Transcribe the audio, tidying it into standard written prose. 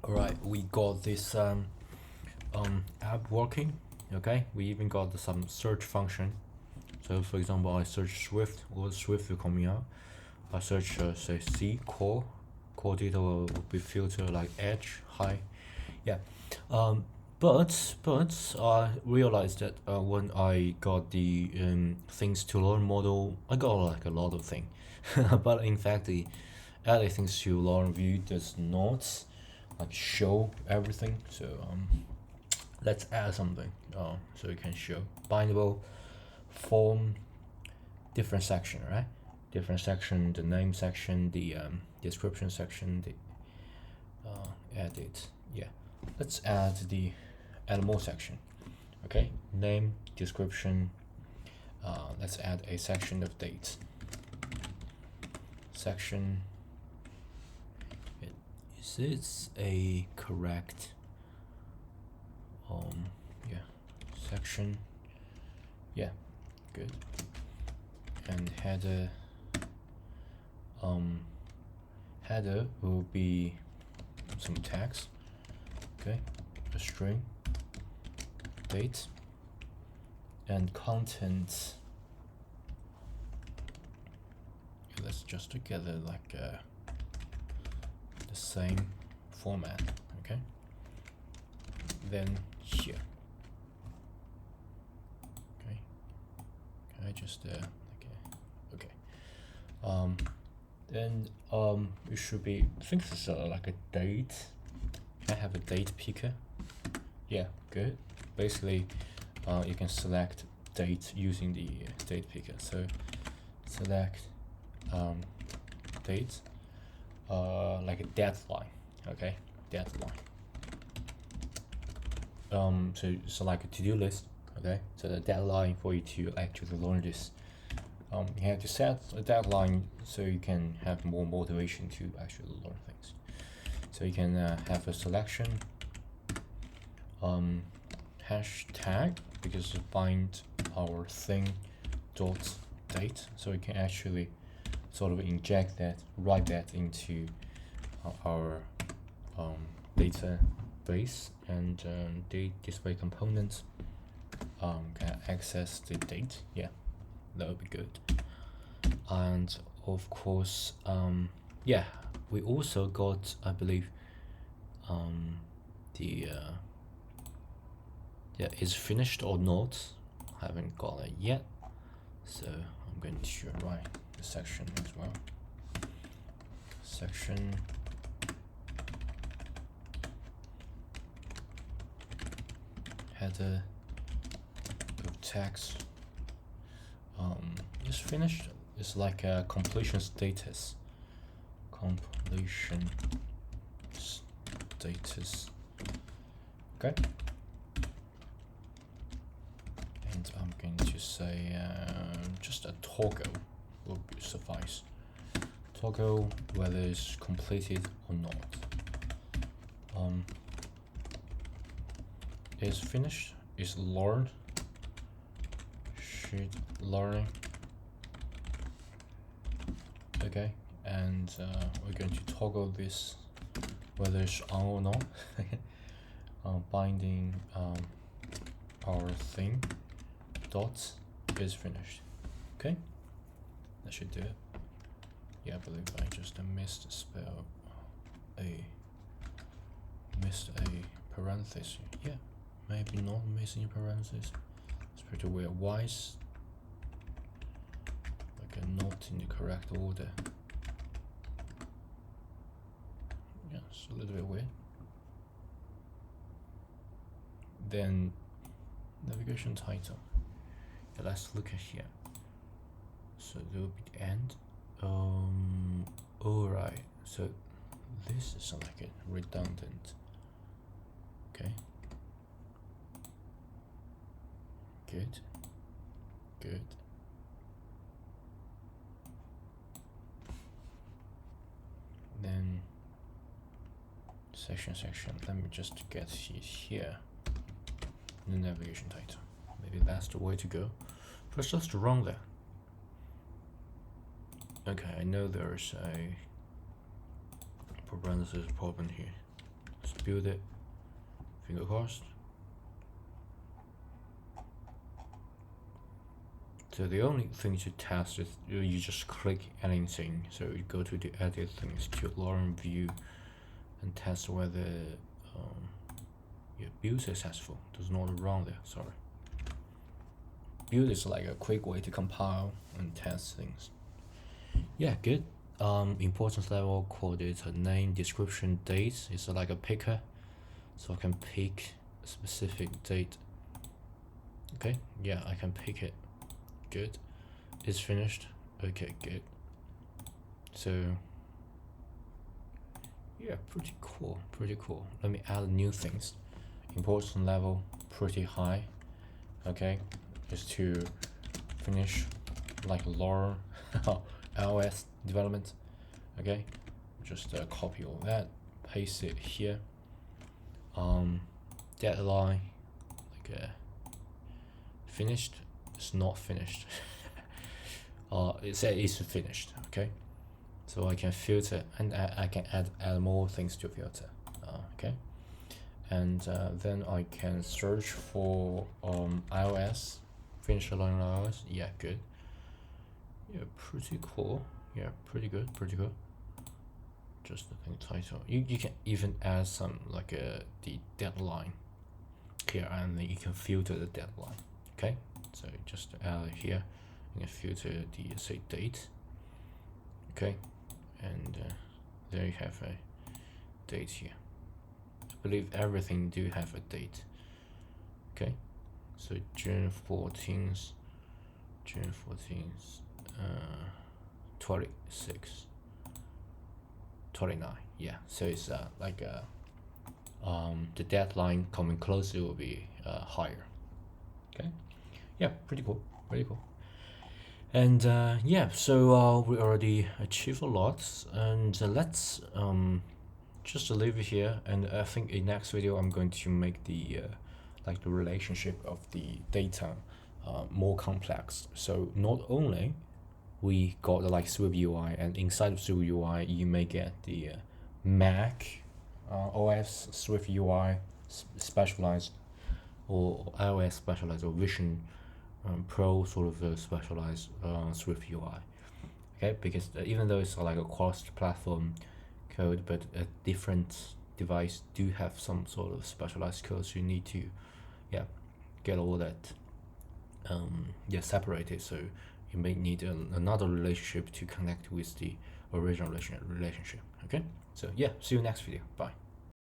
Alright, we got this app working. Okay, we even got some search function. So for example, I search Swift, or Swift will coming out. I search say C core data will be filtered like edge high. Yeah. But I realized that when I got the Things2Learn model, I got like a lot of things. But in fact, the added Things2Learn view does not like show everything. So let's add something. So we can show bindable form different section, right? Different section, the name section, the description section, the edit. Yeah, let's add the add more section. Okay, name, description. Let's add a section of date. Section. Is this a correct? Yeah, section. Yeah, good. And header. Header will be some text. Okay, a string. Date. And content. Let's just together like the same format. Okay. Then here. Okay. Can I just okay. Then it should be. I think this is like a date. Can I have a date picker? Yeah, good. Basically, you can select date using the date picker. So select date, like a deadline. Okay, deadline. So it's like a to-do list. Okay, so the deadline for you to actually learn this. You have to set a deadline so you can have more motivation to actually learn things. So you can have a selection, hashtag, because bind our thing dot date, so you can actually sort of inject that, write that into our database, and the display components can access the date. Yeah, that would be good. And of course, yeah, we also got, I believe, the yeah, is finished or not. I haven't got it yet, so I'm going to write the section as well. Section. Header of text. Is finished. It's like a completion status. Completion status. Okay. And I'm going to say just a toggle will suffice. Toggle whether it's completed or not. Is finished. Is learned. Should learning. Okay, and we're going to toggle this whether it's on or not. Binding our thing dot is finished. Okay, that should do it. Yeah, I believe I just missed a parenthesis. Yeah, maybe not missing a parenthesis. It's pretty weird. Why is like a not in the correct order? Yeah, it's a little bit weird. Then navigation title. Yeah, let's look at here. So there will be the end. Alright, so this is like a redundant. Okay. Good. Good. Then section. Let me just get here. The navigation title. Maybe that's the way to go. First, just wrong there. Okay, I know there's a parenthesis problem here. let's build it. Finger crossed. So the only thing to test is you just click anything. So you go to the edit Things2Learn view and test whether your build successful. There's not wrong there. Sorry. Build is like a quick way to compile and test things. Yeah, good. Importance level, coordinator, name, description, date. It's like a picker, so I can pick a specific date. Okay, yeah, I can pick it. Good. It's finished. Okay, good. So yeah, pretty cool. Let me add new things. Importance level pretty high. Okay, just to finish like lore iOS development. Okay, just copy all that, paste it here. Deadline, like finished. It's not finished. It said it's finished. Okay, so I can filter and I can add more things to filter. Okay, and then I can search for iOS. Finish learning iOS. Yeah, good. Yeah, pretty cool. Yeah, pretty good. Just the thing title. You can even add some like the deadline here, and then you can filter the deadline. Okay, so just add it here. You can filter the say date. Okay, and there you have a date here. I believe everything do have a date. Okay, so June 14th, 26, 29. Yeah, so it's like the deadline coming closer will be higher. Okay, yeah, pretty cool. And yeah, so we already achieved a lot, and let's just leave it here. And I think in next video I'm going to make the like the relationship of the data more complex. So not only we got the like Swift UI, and inside of Swift UI you may get the Mac OS Swift UI specialized, or iOS specialized, or Vision Pro sort of specialized Swift UI. Okay, because even though it's like a cross-platform code, but a different device do have some sort of specialized code, so you need to get all that separated. So you may need another relationship to connect with the original relationship. Okay, so yeah, see you next video. Bye.